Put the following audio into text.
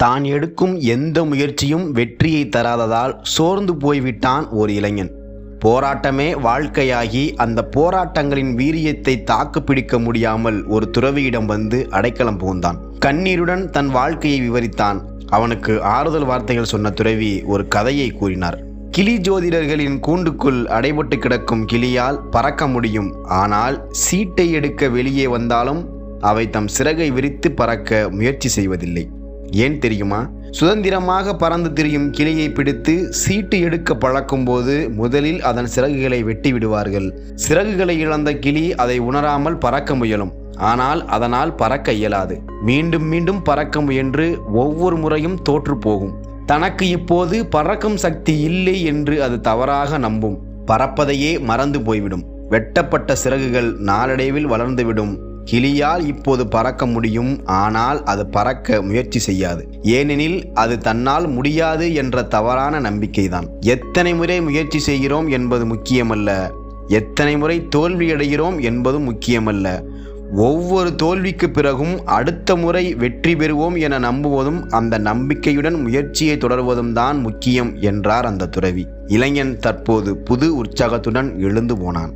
தான் எடுக்கும் எந்த முயற்சியும் வெற்றியை தராததால் சோர்ந்து போய்விட்டான் ஓர் இளைஞன். போராட்டமே வாழ்க்கையாகி அந்த போராட்டங்களின் வீரியத்தை தாக்கு பிடிக்க முடியாமல் ஒரு துறவியிடம் வந்து அடைக்கலம் புகுந்தான். கண்ணீருடன் தன் வாழ்க்கையை விவரித்தான். அவனுக்கு ஆறுதல் வார்த்தைகள் சொன்ன துறவி ஒரு கதையை கூறினார். கிளி ஜோதிடர்களின் கூண்டுக்குள் அடைபட்டு கிடக்கும் கிளியால் பறக்க முடியும். ஆனால் சீட்டை எடுக்க வெளியே வந்தாலும் அவை தம் சிறகை விரித்து பறக்க முயற்சி செய்வதில்லை. ஏன் தெரியுமா? சுதந்திரமாக பறந்து திரியும் கிளியை பிடித்து சீட்டு எடுக்க பழக்கும் போது முதலில் அதன் சிறகுகளை வெட்டி விடுவார்கள். சிறகுகளை இழந்த கிளி அதை உணராமல் பறக்க முயலும். ஆனால் அதனால் பறக்க இயலாது. மீண்டும் மீண்டும் பறக்க முயன்று ஒவ்வொரு முறையும் தோற்று போகும். தனக்கு இப்போது பறக்கும் சக்தி இல்லை என்று அது தவறாக நம்பும். பறப்பதையே மறந்து போய்விடும். வெட்டப்பட்ட சிறகுகள் நாளடைவில் வளர்ந்துவிடும். கிளியால் இப்போது பறக்க முடியும். ஆனால் அது பறக்க முயற்சி செய்யாது. ஏனெனில் அது தன்னால் முடியாது என்ற தவறான நம்பிக்கைதான். எத்தனை முறை முயற்சி செய்கிறோம் என்பது முக்கியமல்ல, எத்தனை முறை தோல்வியடைகிறோம் என்பதும் முக்கியமல்ல. ஒவ்வொரு தோல்விக்கு பிறகும் அடுத்த முறை வெற்றி பெறுவோம் என நம்புவதும் அந்த நம்பிக்கையுடன் முயற்சியை தொடர்வதும் தான் முக்கியம் என்றார் அந்த துறவி. இளைஞன் தற்போது புது உற்சாகத்துடன் எழுந்து போனான்.